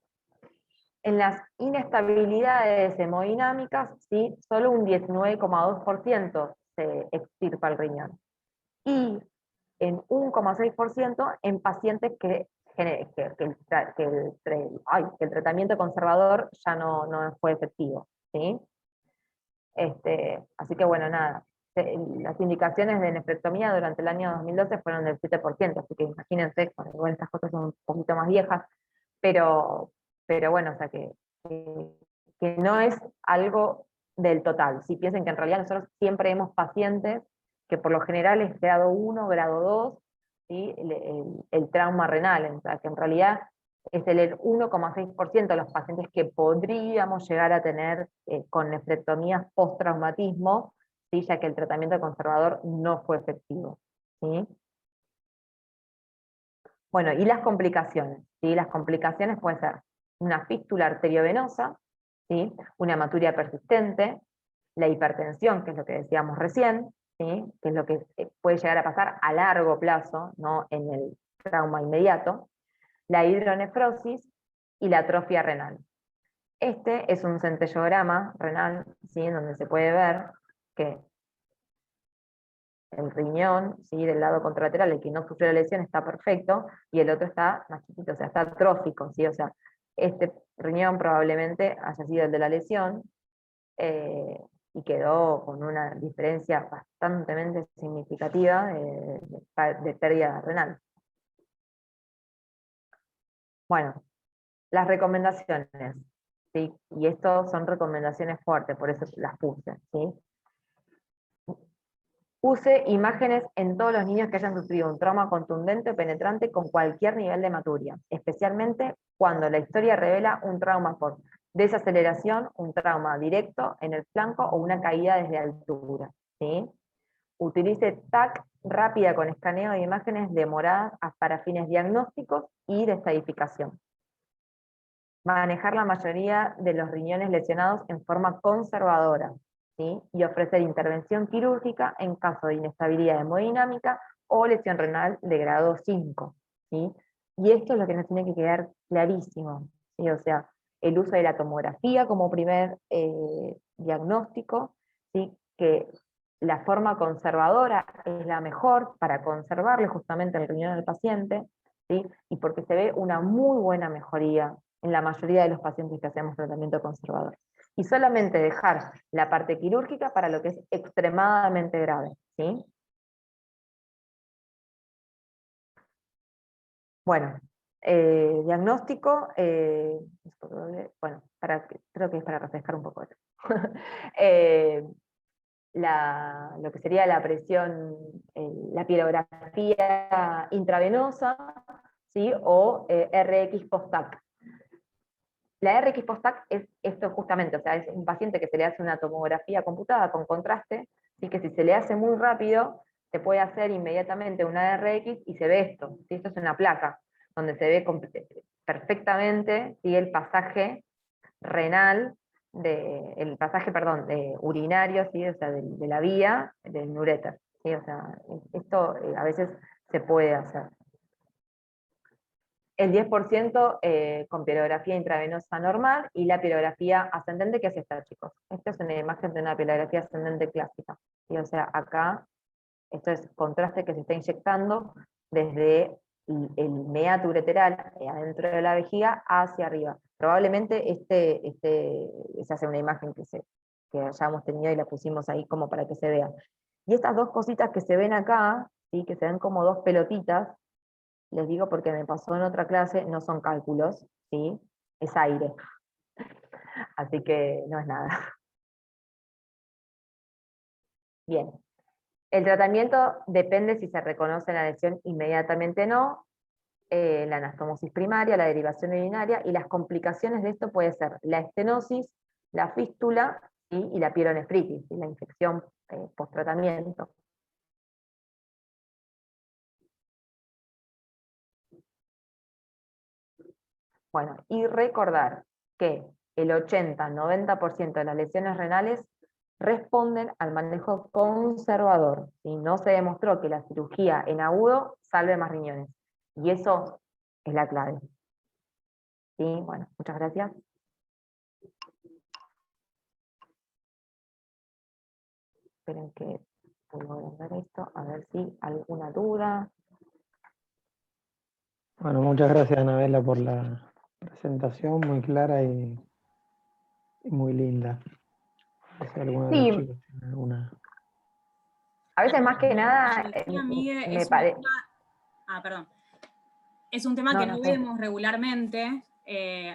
En las inestabilidades hemodinámicas, ¿sí?, solo un 19,2% se extirpa el riñón. Y en 1,6% en pacientes que el tratamiento conservador ya no fue efectivo, ¿sí? Así que bueno, nada. Las indicaciones de nefrectomía durante el año 2012 fueron del 7%, así que imagínense, igual estas cosas son un poquito más viejas, pero bueno, o sea que no es algo del total. Si piensen que en realidad nosotros siempre vemos pacientes que por lo general es grado 1, grado 2, ¿sí?, el trauma renal, o sea, que en realidad es el 1,6% de los pacientes que podríamos llegar a tener con nefrectomías post-traumatismo, ¿sí?, ya que el tratamiento conservador no fue efectivo, ¿sí? Bueno, y las complicaciones, ¿sí? Las complicaciones pueden ser una fístula arteriovenosa, ¿sí?, una hematuria persistente, la hipertensión, que es lo que decíamos recién, ¿sí?, que es lo que puede llegar a pasar a largo plazo, no en el trauma inmediato, la hidronefrosis y la atrofia renal. Este es un centellograma renal, ¿sí?, en donde se puede ver que el riñón, ¿sí?, del lado contralateral, el que no sufrió la lesión, está perfecto, y el otro está más chiquito, o sea, está atrófico, ¿sí? O sea, este riñón probablemente haya sido el de la lesión, y quedó con una diferencia bastante significativa de pérdida renal. Bueno, las recomendaciones, ¿sí?, y esto son recomendaciones fuertes, por eso las puse, ¿sí? Use imágenes en todos los niños que hayan sufrido un trauma contundente o penetrante con cualquier nivel de hematuria, especialmente cuando la historia revela un trauma por desaceleración, un trauma directo en el flanco o una caída desde altura, ¿sí? Utilice TAC rápida con escaneo de imágenes demoradas para fines diagnósticos y de estadificación. Manejar la mayoría de los riñones lesionados en forma conservadora, ¿sí?, y ofrecer intervención quirúrgica en caso de inestabilidad hemodinámica o lesión renal de grado 5, ¿sí? Y esto es lo que nos tiene que quedar clarísimo, ¿sí? O sea, el uso de la tomografía como primer diagnóstico, ¿sí?, que la forma conservadora es la mejor para conservarle justamente el riñón del paciente, ¿sí?, y porque se ve una muy buena mejoría en la mayoría de los pacientes que hacemos tratamiento conservador. Y solamente dejar la parte quirúrgica para lo que es extremadamente grave, ¿sí? Bueno, diagnóstico, bueno, creo que es para refrescar un poco esto. Lo que sería la presión, la pielografía intravenosa, ¿sí?, o RX post-TAC. La RX post-TAC es esto justamente, o sea, es un paciente que se le hace una tomografía computada con contraste, y que si se le hace muy rápido, se puede hacer inmediatamente una RX y se ve esto. ¿Sí? Esto es una placa, donde se ve perfectamente, ¿sí?, el pasaje renal, el pasaje, perdón, urinario, ¿sí?, o sea, de la vía del uréter. ¿Sí? O sea, esto a veces se puede hacer. El 10% con pirografía intravenosa normal y la pirografía ascendente, que es esta, chicos. Esta es una imagen de una pirografía ascendente clásica. ¿Sí? O sea, acá, esto es contraste que se está inyectando desde el meato ureteral adentro de la vejiga hacia arriba. Probablemente esa hace una imagen que hayamos tenido y la pusimos ahí como para que se vea. Y estas dos cositas que se ven acá, ¿sí?, que se ven como dos pelotitas, les digo porque me pasó en otra clase, no son cálculos, ¿sí? Es aire. Así que no es nada. Bien. El tratamiento depende si se reconoce la lesión inmediatamente o no, la anastomosis primaria, la derivación urinaria, y las complicaciones de esto puede ser la estenosis, la fístula, ¿sí?, y la pielonefritis, ¿sí?, la infección post-tratamiento. Bueno, y recordar que el 80-90% de las lesiones renales responden al manejo conservador. ¿Sí? No se demostró que la cirugía en agudo salve más riñones. Y eso es la clave. ¿Sí? Bueno, muchas gracias. Esperen que puedo ver esto, a ver si alguna duda. Bueno, muchas gracias, Anabela, por la presentación, muy clara y muy linda. No sé si alguno de los Sí, chicos tiene alguna. a veces más que nada Decía Miguel, me es un parece... tema, perdón. Es un tema No, que no no sé. vemos regularmente,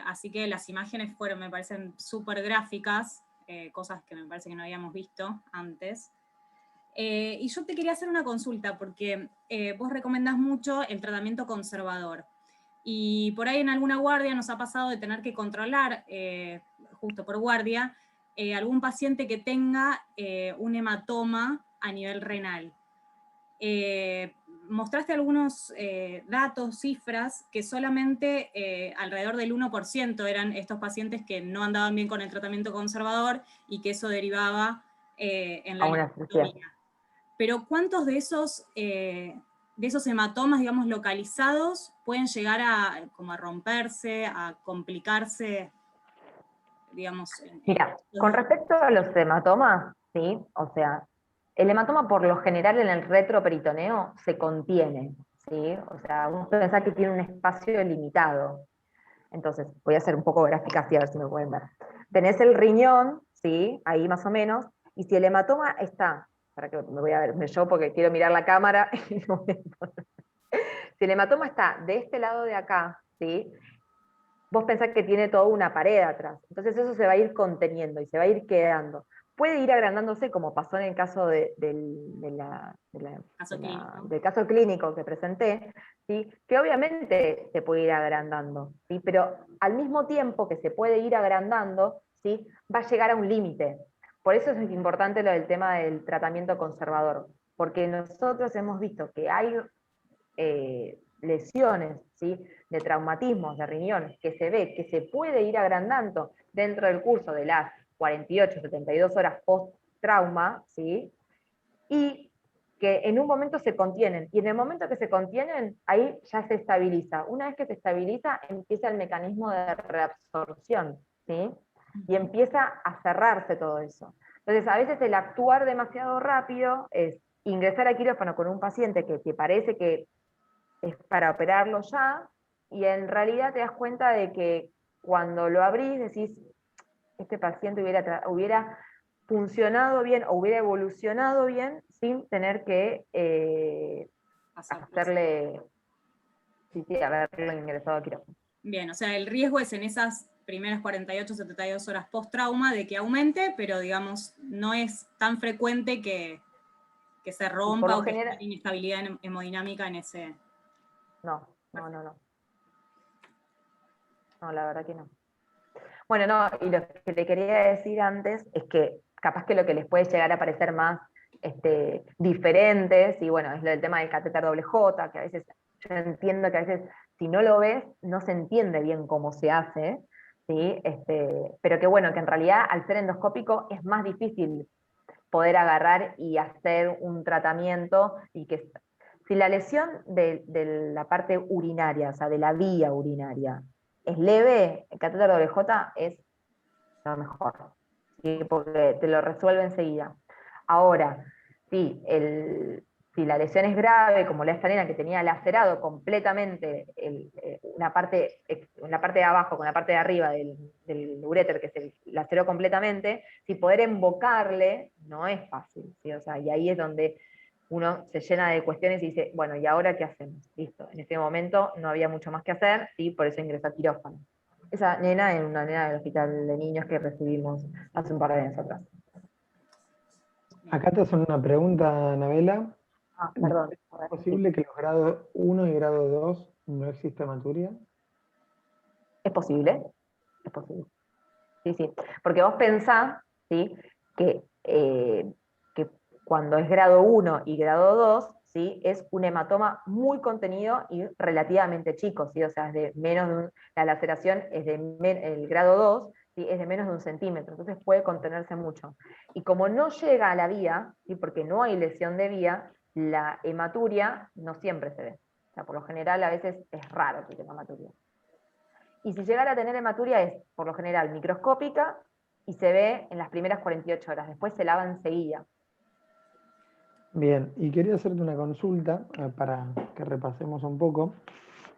así que las imágenes me parecen súper gráficas, cosas que me parece que no habíamos visto antes. Y yo te quería hacer una consulta, porque vos recomendás mucho el tratamiento conservador. Y por ahí en alguna guardia nos ha pasado de tener que controlar, justo por guardia, algún paciente que tenga un hematoma a nivel renal. Mostraste algunos datos, cifras, que solamente alrededor del 1% eran estos pacientes que no andaban bien con el tratamiento conservador y que eso derivaba en la A una cirugía. leucemia. Pero ¿cuántos de esos hematomas, digamos, localizados pueden llegar a romperse, a complicarse, digamos? Mira, con respecto a los hematomas, ¿sí? O sea, el hematoma por lo general en el retroperitoneo se contiene, ¿sí? O sea, uno piensa que tiene un espacio limitado. Entonces, voy a hacer un poco gráfica así, a ver si me pueden ver. Tenés el riñón, ¿sí? Ahí más o menos, y si el hematoma está, para que me voy a ver yo porque quiero mirar la cámara, si el hematoma está de este lado de acá, ¿sí?, vos pensás que tiene toda una pared atrás. Entonces eso se va a ir conteniendo y se va a ir quedando. Puede ir agrandándose, como pasó en el caso del caso clínico que presenté, ¿sí?, que obviamente se puede ir agrandando, ¿sí?, pero al mismo tiempo que se puede ir agrandando, ¿sí?, va a llegar a un límite. Por eso es importante lo del tema del tratamiento conservador, porque nosotros hemos visto que hay lesiones, ¿sí?, de traumatismos de riñón, que se ve que se puede ir agrandando dentro del curso de las 48, 72 horas post-trauma, ¿sí?, y que en un momento se contienen, y en el momento que se contienen, ahí ya se estabiliza. Una vez que se estabiliza, empieza el mecanismo de reabsorción, ¿sí?, y empieza a cerrarse todo eso. Entonces, a veces el actuar demasiado rápido es ingresar a quirófano con un paciente que parece que es para operarlo ya, y en realidad te das cuenta de que cuando lo abrís decís, este paciente hubiera funcionado bien o hubiera evolucionado bien sin tener que hacerle, haberlo ingresado a quirófano. Bien, o sea, el riesgo es en esas primeras 48, 72 horas post-trauma de que aumente, pero digamos, no es tan frecuente que se rompa o que haya inestabilidad hemodinámica en ese... No. No, la verdad que no. Bueno, no, y lo que te quería decir antes es que capaz que lo que les puede llegar a parecer más diferentes, y bueno, es lo del tema del catéter doble J, que a veces, yo entiendo que a veces, si no lo ves, no se entiende bien cómo se hace, ¿sí? Pero que bueno, que en realidad al ser endoscópico es más difícil poder agarrar y hacer un tratamiento, y que si la lesión de la parte urinaria, o sea, de la vía urinaria, es leve, el catéter doble J es lo mejor, ¿sí? Porque te lo resuelve enseguida. Ahora, sí, si la lesión es grave, como la esta nena que tenía lacerado completamente una parte de abajo con la parte de arriba del uréter, que se laceró completamente, si poder embocarle no es fácil, ¿sí? O sea, y ahí es donde uno se llena de cuestiones y dice, bueno, ¿y ahora qué hacemos? Listo, en ese momento no había mucho más que hacer, y por eso ingresó a quirófano. Esa nena es una nena del hospital de niños que recibimos hace un par de años atrás. Acá te hacen una pregunta, Anabela. Ah, perdón. ¿Es posible que los grados 1 y grado 2 no exista hematuria? Es posible, es posible. Sí, sí. Porque vos pensás, ¿sí? Que cuando es grado 1 y grado 2, ¿sí? Es un hematoma muy contenido y relativamente chico, ¿sí? O sea, es de menos de la laceración es el grado 2, ¿sí? Es de menos de 1 centímetro, entonces puede contenerse mucho. Y como no llega a la vía, ¿sí? Porque no hay lesión de vía, la hematuria no siempre se ve. O sea, por lo general a veces es raro que tenga hematuria. Y si llegara a tener hematuria es, por lo general, microscópica y se ve en las primeras 48 horas, después se lava enseguida. Bien, y quería hacerte una consulta para que repasemos un poco.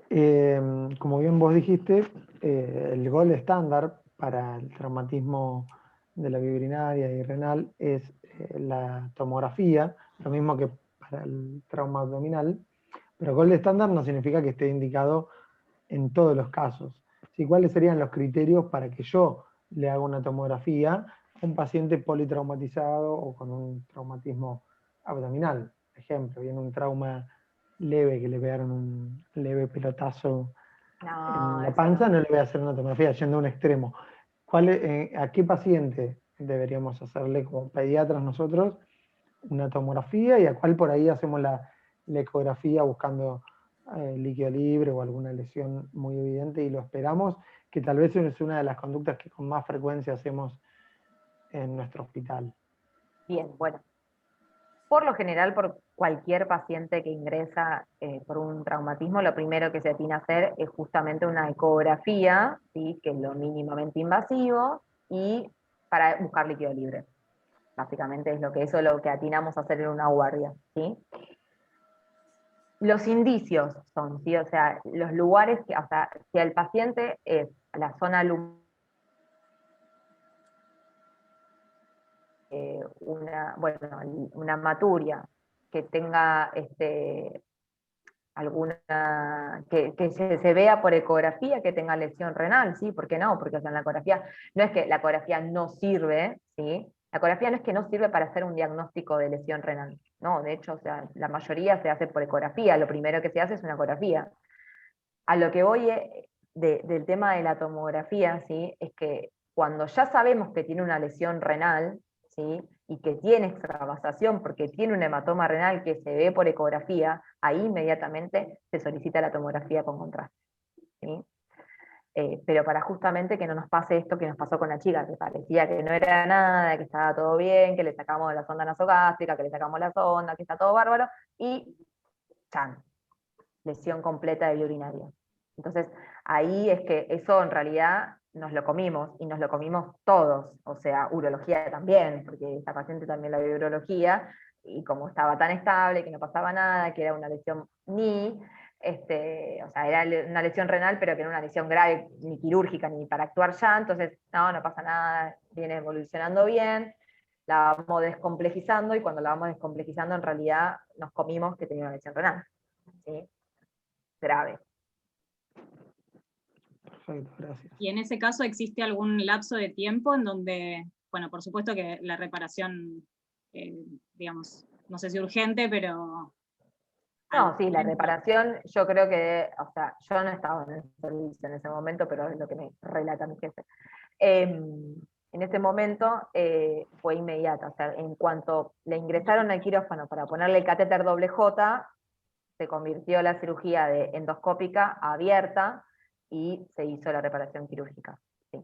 Como bien vos dijiste, el gol estándar para el traumatismo de la vía urinaria y renal es la tomografía, lo mismo que para el trauma abdominal, pero gol estándar no significa que esté indicado en todos los casos. ¿Sí? ¿Cuáles serían los criterios para que yo le haga una tomografía a un paciente politraumatizado o con un traumatismo abdominal? Por ejemplo, viene un trauma leve que le pegaron un leve pelotazo en la panza, no le voy a hacer una tomografía yendo a un extremo. ¿A qué paciente deberíamos hacerle como pediatras nosotros una tomografía y a cuál por ahí hacemos la ecografía buscando líquido libre o alguna lesión muy evidente y lo esperamos, que tal vez es una de las conductas que con más frecuencia hacemos en nuestro hospital? Bien, bueno. Por lo general, por cualquier paciente que ingresa por un traumatismo, lo primero que se tiene que hacer es justamente una ecografía, ¿sí? Que es lo mínimamente invasivo, y para buscar líquido libre. Básicamente es lo que atinamos a hacer en una guardia, ¿sí? Los indicios son, ¿sí? O sea, los lugares que, o sea, si el paciente es la zona una hematuria que tenga alguna, que se vea por ecografía que tenga lesión renal, ¿sí? ¿Por qué no? Porque o sea, en la ecografía, no es que la ecografía no sirve, ¿sí? La ecografía no es que no sirve para hacer un diagnóstico de lesión renal, no, de hecho, o sea, la mayoría se hace por ecografía, lo primero que se hace es una ecografía. A lo que voy del tema de la tomografía, ¿sí? Es que cuando ya sabemos que tiene una lesión renal, ¿sí? Y que tiene extravasación porque tiene un hematoma renal que se ve por ecografía, ahí inmediatamente se solicita la tomografía con contraste, ¿sí? Pero para justamente que no nos pase esto que nos pasó con la chica, que parecía que no era nada, que estaba todo bien, que le sacamos la sonda nasogástrica, que le sacamos la sonda, que está todo bárbaro, y chan, lesión completa de vía urinaria. Entonces, ahí es que eso en realidad nos lo comimos, y nos lo comimos todos, o sea, urología también, porque esta paciente también la vio urología, y como estaba tan estable, que no pasaba nada, que era una lesión o sea, era una lesión renal, pero que no era una lesión grave, ni quirúrgica, ni para actuar ya, entonces, no pasa nada, viene evolucionando bien, la vamos descomplejizando, y cuando la vamos descomplejizando, en realidad nos comimos que tenía una lesión renal, ¿sí? Grave. Perfecto, gracias. Y en ese caso, ¿existe algún lapso de tiempo en donde, bueno, por supuesto que la reparación, digamos, no sé si urgente, pero... No, sí, la reparación, yo creo que, o sea, yo no estaba en el servicio en ese momento, pero es lo que me relata mi jefe. en ese momento fue inmediata, o sea, en cuanto le ingresaron al quirófano para ponerle el catéter doble J, se convirtió la cirugía de endoscópica a abierta y se hizo la reparación quirúrgica. Sí,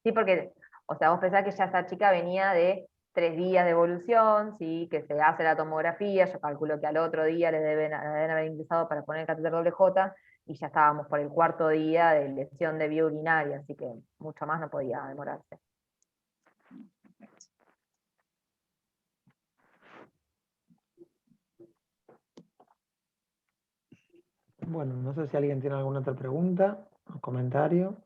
sí, porque, o sea, vos pensás que ya esa chica venía de 3 días de evolución, ¿sí? Que se hace la tomografía, yo calculo que al otro día le deben haber ingresado para poner el catéter doble J, y ya estábamos por el 4.º día de lesión de vía urinaria, así que mucho más no podía demorarse. Bueno, no sé si alguien tiene alguna otra pregunta o comentario.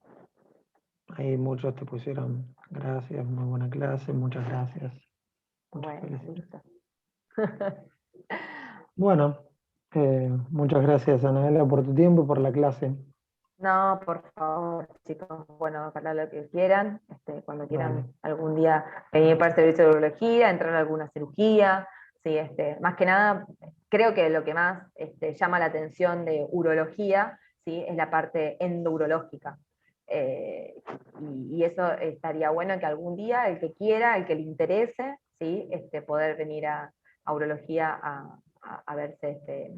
Ahí muchos te pusieron gracias, muy buena clase, muchas gracias. Muchas Bueno, felicidades. listo. Bueno, muchas gracias, Anabela, por tu tiempo y por la clase. No, por favor, chicos, bueno, para lo que quieran, cuando quieran Dale. algún día venir para el servicio de urología, entrar a alguna cirugía, sí, más que nada, creo que lo que más llama la atención de urología, sí, es la parte endourológica. Y eso estaría bueno que algún día, el que quiera, el que le interese, sí, poder venir a urología a verse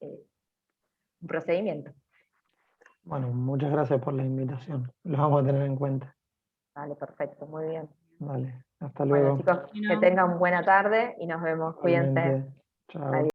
un procedimiento. Bueno, muchas gracias por la invitación. Lo vamos a tener en cuenta. Vale, perfecto, muy bien. Vale, hasta Bueno, luego. chicos, que tengan buena tarde y nos vemos. Cuídense. Igualmente. Chao.